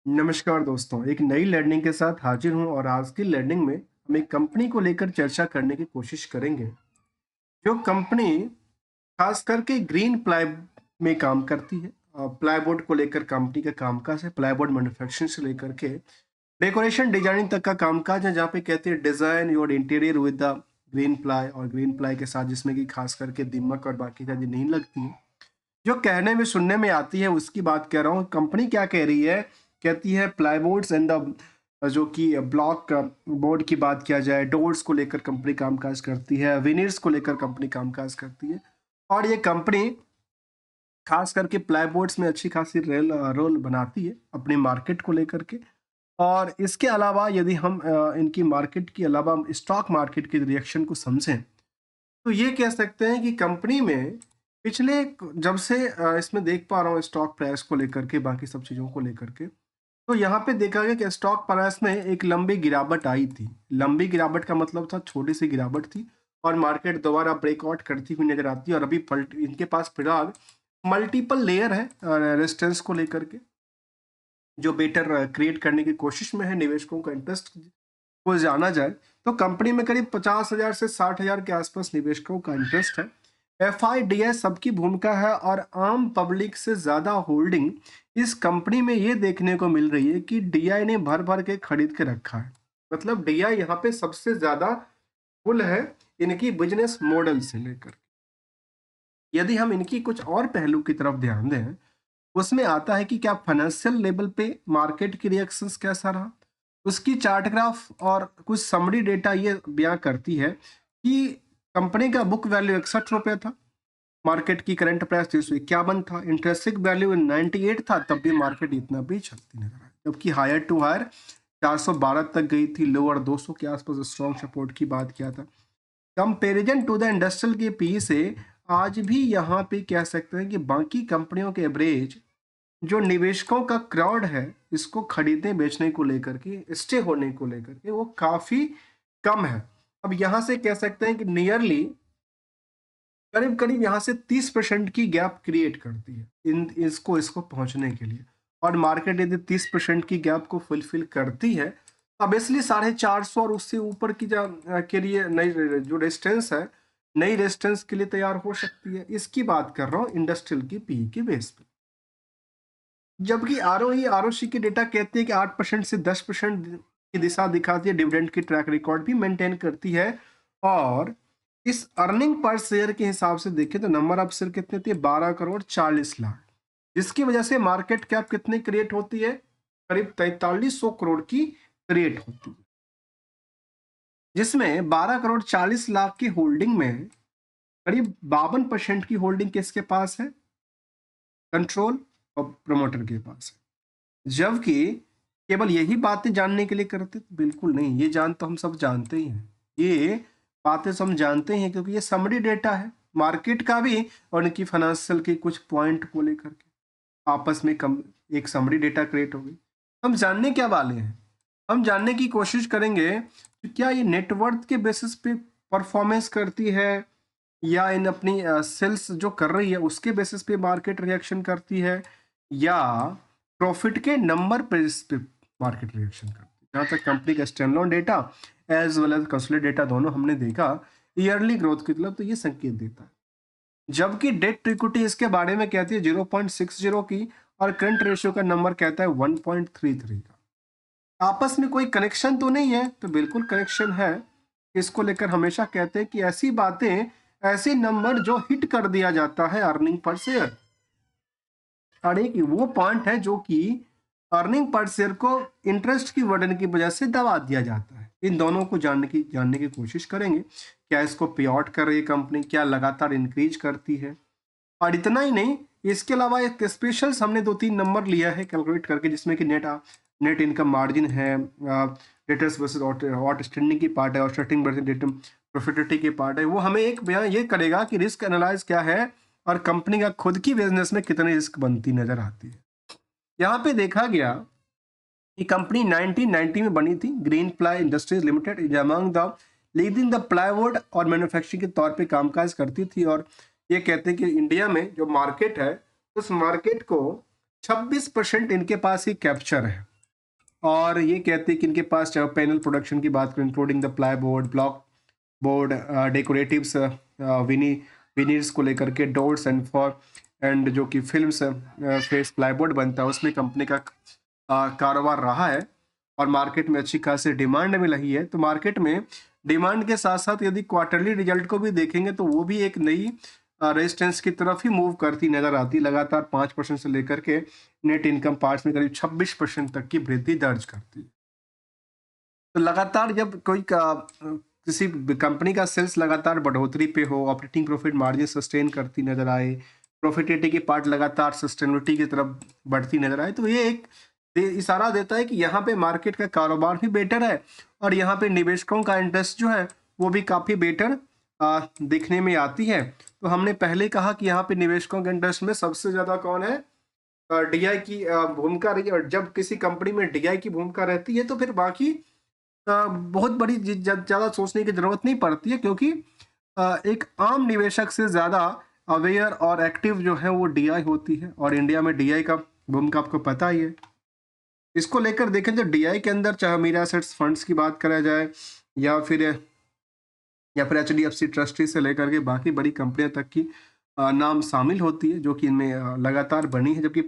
नमस्कार दोस्तों, एक नई लर्निंग के साथ हाजिर हूं और आज की लर्निंग में हम एक कंपनी को लेकर चर्चा करने की कोशिश करेंगे। जो कंपनी खास करके ग्रीन प्लाई में काम करती है। प्लाईवुड को लेकर कंपनी का कामकाज है, प्लाईवुड मैन्युफैक्चरिंग से लेकर के डेकोरेशन डिजाइनिंग तक का कामकाज है, जहाँ पे कहते हैं design your interior with the green ply, और ग्रीन प्लाई के साथ जिसमें कि खास करके दीमक और बाकी चीजें नहीं लगती है। जो कहने में सुनने में आती है उसकी बात कह रहा हूँ। कंपनी क्या कह रही है, कहती है प्लाईवुड्स एंड द जो कि ब्लॉक बोर्ड की बात किया जाए, डोर्स को लेकर कंपनी कामकाज करती है, विनियर्स को लेकर कंपनी कामकाज करती है। और ये कंपनी खास करके प्लाईबोर्ड्स में अच्छी खासी रोल बनाती है अपने मार्केट को लेकर के। और इसके अलावा यदि हम इनकी मार्केट के अलावा स्टॉक मार्केट के रिएक्शन को समझें, तो ये कह सकते हैं कि कंपनी में पिछले जब से इसमें देख पा रहा हूँ स्टॉक प्राइस को लेकर के, बाकी सब चीज़ों को लेकर के, तो यहाँ पे देखा गया कि स्टॉक प्राइस में एक लंबी गिरावट आई थी। लंबी गिरावट का मतलब था छोटी सी गिरावट थी, और मार्केट दोबारा ब्रेकआउट करती हुई नजर आती है। और अभी इनके पास फिलहाल मल्टीपल लेयर है रेजिस्टेंस को लेकर के, जो बेटर क्रिएट करने की कोशिश में है। निवेशकों का इंटरेस्ट को जाना जाए तो कंपनी में करीब 50,000 से 60,000 के आसपास निवेशकों का इंटरेस्ट है। एफआईडीआई सबकी भूमिका है, और आम पब्लिक से ज्यादा होल्डिंग इस कंपनी में ये देखने को मिल रही है कि डीआई ने भर भर के खरीद के रखा है। मतलब डीआई यहाँ पे सबसे ज्यादा फुल है इनकी बिजनेस मॉडल से लेकर। यदि हम इनकी कुछ और पहलू की तरफ ध्यान दें, उसमें आता है कि क्या फाइनेंशियल लेवल पे मार्केट की रिएक्शंस कैसा रहा। उसकी चार्ट ग्राफ और कुछ समरी डेटा ये बयां करती है कि कंपनी का बुक वैल्यू 61 रुपये था, मार्केट की करंट प्राइस 351 था, इंटरेस्टिक वैल्यू 98 था, तब भी मार्केट इतना भी चलती नजर आई। जबकि हायर टू हायर 412 तक गई थी, लोअर 200 के आसपास स्ट्रॉन्ग सपोर्ट की बात किया था। कंपेरिजन टू द इंडस्ट्रियल के पी से आज भी यहाँ पे कह सकते हैं कि बाकी कंपनियों के एवरेज जो निवेशकों का क्राउड है इसको खरीदने बेचने को लेकर के, स्टे होने को लेकर के, वो काफी कम है। अब यहाँ से कह सकते हैं कि नियरली करीब करीब यहाँ से 30% की गैप क्रिएट करती है इन इसको इसको पहुंचने के लिए। और मार्केट यदि 30% की गैप को फुलफिल करती है, अब इसलिए 450 और उससे ऊपर की के लिए नई जो रेजिस्टेंस है, नई रेजिस्टेंस के लिए तैयार हो सकती है। इसकी बात कर रहा हूँ इंडस्ट्रियल की पी के बेस पे। जबकि आरओसी की डेटा कहती है कि 8% से 10% की दिशा दिखाती है, डिविडेंड की ट्रैक रिकॉर्ड भी मेंटेन करती है। और इस अर्निंग पर शेयर के हिसाब से देखें तो नंबर ऑफ शेयर कितने थे, 12 करोड़ 40 लाख, जिसकी वजह से मार्केट कैप कितनी क्रिएट होती है, करीब 4300 करोड़ की क्रिएट होती है, जिसमें 12 करोड़ 40 लाख की होल्डिंग में करीब 52% की होल्डिंग किसके पास है, कंट्रोल और प्रमोटर के पास है। जबकि केवल यही बातें जानने के लिए करते, बिल्कुल नहीं, ये जान तो हम सब जानते ही हैं, ये बातें तो हम जानते ही हैं, क्योंकि ये समरी डेटा है मार्केट का भी, और इनकी फाइनेंशियल के कुछ पॉइंट को लेकर के आपस में कम एक समरी डेटा क्रिएट हो गई। हम जानने क्या वाले हैं, हम जानने की कोशिश करेंगे कि क्या ये नेटवर्थ के बेसिस पे परफॉर्मेंस करती है, या इन अपनी सेल्स जो कर रही है उसके बेसिस पे मार्केट रिएक्शन करती है, या प्रॉफिट के नंबर बेसिस पे मार्केट रिएक्शन करती है। जहाँ तक कंपनी का standalone data as well as consolidated data दोनों हमने देखा ईयरली ग्रोथ की तरफ, तो ये संकेत देता है। जबकि डेट टू इक्विटी इसके बारे में कहती है 0.60 की, और करंट रेशियो का नंबर कहता है 1.33 का। आपस में कोई कनेक्शन तो नहीं है, तो बिल्कुल कनेक्शन है। इसको लेकर हमेशा कहते हैं कि ऐसी बातें, ऐसे नंबर जो हिट कर दिया जाता है अर्निंग पर शेयर, और एक वो पॉइंट है जो कि अर्निंग पर शेयर को इंटरेस्ट की वर्डन की वजह से दबा दिया जाता है। इन दोनों को जानने की कोशिश करेंगे। क्या इसको पे आउट कर रही है कंपनी, क्या लगातार इंक्रीज करती है। और इतना ही नहीं, इसके अलावा एक स्पेशल हमने 2-3 नंबर लिया है कैलकुलेट करके, जिसमें कि नेट इनकम मार्जिन है, डेटर्स वर्सेस आउटस्टैंडिंग की पार्ट है, और स्टार्टिंग वर्सेस डेट प्रॉफिटेबिलिटी की पार्ट है। वो हमें एक बयान ये करेगा कि रिस्क एनालाइज क्या है, और कंपनी का खुद की बिजनेस में कितनी रिस्क बनती नजर आती है। यहाँ पे देखा गया कि कंपनी 1990 में बनी थी। Green ply industries limited is among the leading the plywood और मैन्युफैक्चरिंग के तौर पे कामकाज करती थी। और ये कहते हैं कि इंडिया में जो मार्केट है, उस मार्केट को 26% इनके पास ही कैप्चर है। और ये कहते हैं कि इनके पास चाहे पैनल प्रोडक्शन की बात करें, including the ply board, block board, decoratives, veneer veneers को लेकर के, डोर्स एंड फॉर एंड जो कि फिल्म्स फेस प्लाईबोर्ड बनता है उसमें कंपनी का कारोबार रहा है और मार्केट में अच्छी खासी डिमांड में रही है। तो मार्केट में डिमांड के साथ साथ यदि क्वार्टरली रिजल्ट को भी देखेंगे तो वो भी एक नई रेजिस्टेंस की तरफ ही मूव करती नजर आती, लगातार 5% से लेकर के नेट इनकम पार्ट्स में करीब 26% तक की वृद्धि दर्ज करती है। तो लगातार जब किसी कंपनी का सेल्स लगातार बढ़ोतरी पे हो, ऑपरेटिंग प्रॉफिट मार्जिन सस्टेन करती नजर आए, प्रॉफिटेबिलिटी की पार्ट लगातार सस्टेनेबिलिटी की तरफ बढ़ती नजर आए, तो ये एक इशारा देता है कि यहाँ पे मार्केट का कारोबार भी बेटर है और यहाँ पे निवेशकों का इंटरेस्ट जो है वो भी काफ़ी बेटर दिखने में आती है। तो हमने पहले कहा कि यहाँ पे निवेशकों के इंटरेस्ट में सबसे ज़्यादा कौन है, डीआई की भूमिका रही है। और जब किसी कंपनी में डीआई की भूमिका रहती है तो फिर बाकी बहुत बड़ी ज़्यादा सोचने की ज़रूरत नहीं पड़ती है, क्योंकि एक आम निवेशक से ज़्यादा अवेयर और एक्टिव जो है वो डीआई होती है और इंडिया में डीआई का भूमिका आपको पता ही है। इसको लेकर देखें तो डीआई के अंदर चाहे मीरा एसेट्स फंड्स की बात करा जाए या फिर एचडीएफसी ट्रस्टी से लेकर के बाकी बड़ी कंपनियां तक की नाम शामिल होती है, जो कि इनमें लगातार बनी है, जबकि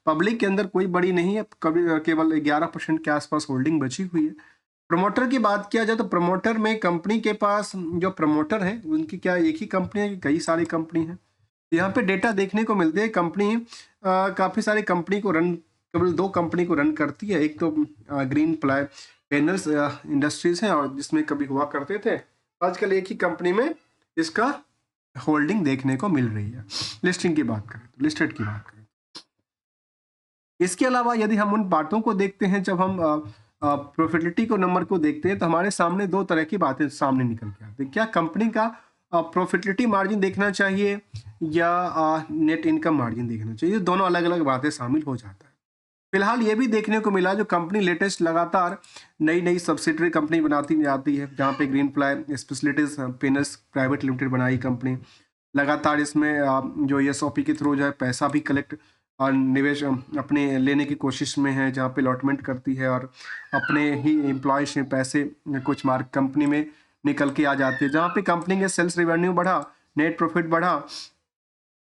पब्लिक के अंदर कोई बड़ी नहीं है, कभी केवल 11% के आसपास होल्डिंग बची हुई है। प्रमोटर की बात किया जाए तो प्रमोटर में कंपनी के पास जो प्रमोटर है उनकी क्या एक ही कंपनी है कि कई सारी कंपनी है। यहाँ पे डेटा देखने को मिलते हैं, कंपनी काफ़ी सारी कंपनी को रन, केवल 2 कंपनी को रन करती है। एक तो ग्रीन प्लाई पैनल्स इंडस्ट्रीज है और जिसमें कभी हुआ करते थे, आजकल एक ही कंपनी में इसका होल्डिंग देखने को मिल रही है। लिस्टिंग की बात करें तो, लिस्टेड की बात करें, इसके अलावा यदि हम उन बातों को देखते हैं, जब हम प्रॉफिटेबिलिटी को नंबर को देखते हैं तो हमारे सामने 2 तरह की बातें सामने निकल के आती है। क्या कंपनी का प्रॉफिटेबिलिटी मार्जिन देखना चाहिए या नेट इनकम मार्जिन देखना चाहिए, दोनों अलग अलग बातें शामिल हो जाता है। फिलहाल ये भी देखने को मिला जो कंपनी लेटेस्ट लगातार नई नई सब्सिडरी कंपनी बनाती जाती है, जहाँ पे green ply specialities panels private limited बनाई कंपनी, लगातार इसमें जो एसओपी के थ्रू जो है पैसा भी कलेक्ट और निवेश अपने लेने की कोशिश में है, जहाँ पे अलॉटमेंट करती है और अपने ही एम्प्लॉय से पैसे कुछ मार्क कंपनी में निकल के आ जाते हैं, जहाँ पे कंपनी के सेल्स रेवेन्यू बढ़ा, नेट प्रॉफिट बढ़ा,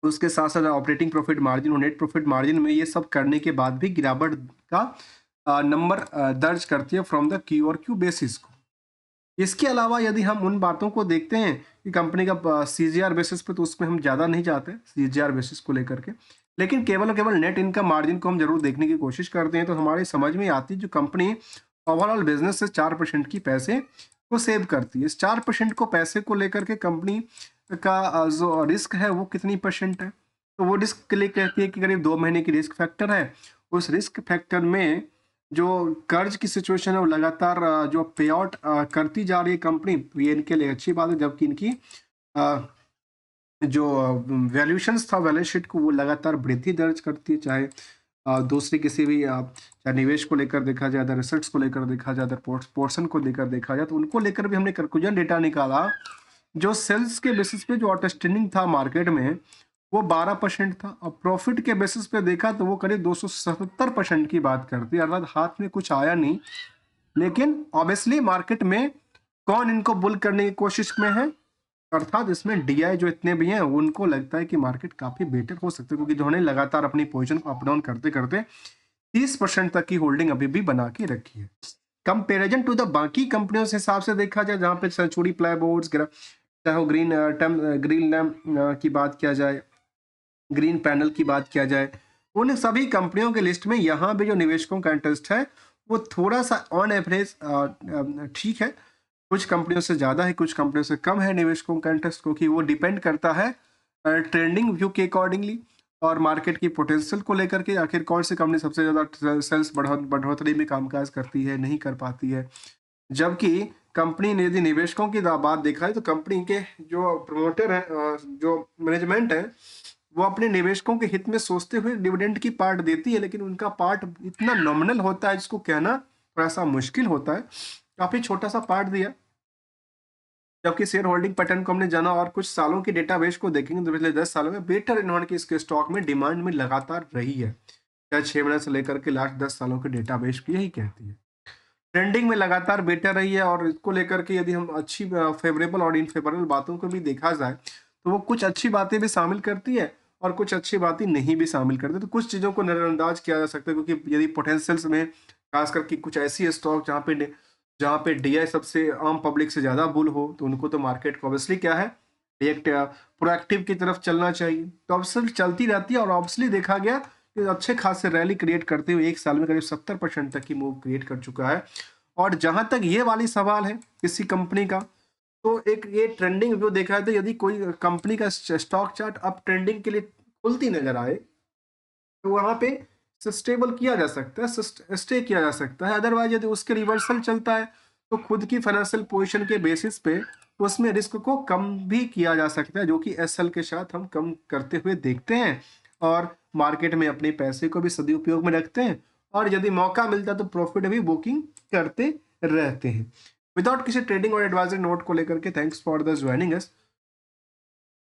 उसके साथ साथ ऑपरेटिंग प्रॉफिट मार्जिन और नेट प्रॉफिट मार्जिन में ये सब करने के बाद भी गिरावट का नंबर दर्ज करती है फ्रॉम द क्यू और क्यू बेसिस को। इसके अलावा यदि हम उन बातों को देखते हैं कि कंपनी का सीजीआर बेसिस पे, तो उसमें हम ज़्यादा नहीं जाते सीजीआर बेसिस को लेकर के, लेकिन केवल और केवल नेट इनकम मार्जिन को हम जरूर देखने की कोशिश करते हैं, तो हमारी समझ में आती है जो कंपनी ओवरऑल बिजनेस से 4% की पैसे को सेव करती है। इस 4% को पैसे को लेकर के कंपनी का जो रिस्क है वो कितनी परसेंट है, तो वो रिस्क के लिए कहती है कि करीब 2 महीने की रिस्क फैक्टर है। उस रिस्क फैक्टर में जो कर्ज की सिचुएशन है वो लगातार जो पे आउट करती जा रही है कंपनी, तो ये इनके लिए अच्छी बात है, जबकि इनकी जो वैल्यूएशंस था बैलेंस शीट को वो लगातार वृद्धि दर्ज करती है, चाहे दूसरी किसी भी चाहे निवेश को लेकर देखा जाए, अदर एसेट्स को लेकर देखा जाए, अदर पोर्शन को लेकर देखा जाए, तो उनको लेकर भी हमने कंक्लूजन डेटा निकाला। जो सेल्स के बेसिस पे जो आउटस्टैंडिंग था मार्केट में वो 12% था, और प्रॉफिट के बेसिस पे देखा तो वो करीब 277% की बात करती है, अर्थात हाथ में कुछ आया नहीं। लेकिन ऑब्वियसली मार्केट में कौन इनको बुल करने की कोशिश में है, अर्थात इसमें डीआई जो इतने भी हैं उनको लगता है कि मार्केट काफी बेटर हो सकता है, क्योंकि उन्होंने लगातार अपनी पोजीशन को अप डाउन करते करते 30% तक की होल्डिंग अभी भी बना के रखी है। कंपेरिजन टू द बाकी कंपनियों से हिसाब से देखा जाए, जहाँ पे सेंचुरी प्लाईबोर्ड्स, चाहे ग्रीन लैम्प की बात किया जाए, ग्रीन पैनल की बात किया जाए, उन सभी कंपनियों के लिस्ट में यहाँ पे जो निवेशकों का इंटरेस्ट है वो थोड़ा सा ऑन एवरेज ठीक है, कुछ कंपनियों से ज़्यादा है, कुछ कंपनियों से कम है निवेशकों का इंटरेस्ट, क्योंकि वो डिपेंड करता है ट्रेंडिंग व्यू के अकॉर्डिंगली और मार्केट की पोटेंशियल को लेकर के, आखिर कौन सी कंपनी सबसे ज़्यादा सेल्स बढ़ोतरी में कामकाज करती है, नहीं कर पाती है। जबकि कंपनी ने यदि निवेशकों की बात देखा है तो कंपनी के जो प्रमोटर है, जो मैनेजमेंट है, वो अपने निवेशकों के हित में सोचते हुए डिविडेंड की पार्ट देती है, लेकिन उनका पार्ट इतना नॉमिनल होता है जिसको कहना थोड़ा सा मुश्किल होता है, काफी छोटा सा पार्ट दिया। जबकि शेयर होल्डिंग पैटर्न को हमने जाना और कुछ सालों के डेटाबेस को देखेंगे तो पिछले 10 सालों में बेटर इन्होंने की इसके स्टॉक में डिमांड में लगातार रही है। या 6 महीने से लेकर के लास्ट 10 सालों के डेटाबेस की यही कहती है। ट्रेंडिंग में लगातार बेटर रही है और इसको लेकर के यदि हम अच्छी फेवरेबल और इनफेवरेबल बातों को भी देखा जाए तो वो कुछ अच्छी बातें भी शामिल करती है और कुछ अच्छी बातें नहीं भी शामिल करती। तो कुछ चीज़ों को नज़रअंदाज किया जा सकता है क्योंकि यदि पोटेंशियल्स में खास करके कुछ ऐसी स्टॉक जहाँ पे डीआई सबसे आम पब्लिक से ज़्यादा बुल हो तो उनको तो मार्केट को ऑब्वियसली क्या है एक प्रोएक्टिव की तरफ चलना चाहिए। तो ऑब्वियसली चलती रहती है और ऑब्वियसली देखा गया कि अच्छे खासे रैली क्रिएट करते हुए एक साल में करीब 70% तक की मूव क्रिएट कर चुका है। और जहां तक ये वाली सवाल है किसी कंपनी का, तो एक ये ट्रेंडिंग व्यू देखा है तो यदि कोई कंपनी का स्टॉक चार्ट अप ट्रेंडिंग के लिए खुलती नजर आए तो वहां पे स्टेबल किया जा सकता है, स्टे किया जा सकता है। अदरवाइज यदि उसके रिवर्सल चलता है तो खुद की फाइनेंशियल पोजीशन के बेसिस पे उसमें रिस्क को कम भी किया जा सकता है, जो कि एसएल के साथ हम कम करते हुए देखते हैं और मार्केट में अपने पैसे को भी सदुपयोग में रखते हैं और यदि मौका मिलता है तो प्रॉफिट भी बुकिंग करते रहते हैं। विदाउट किसी ट्रेडिंग और एडवाइजरी नोट को लेकर के thanks for the joining us.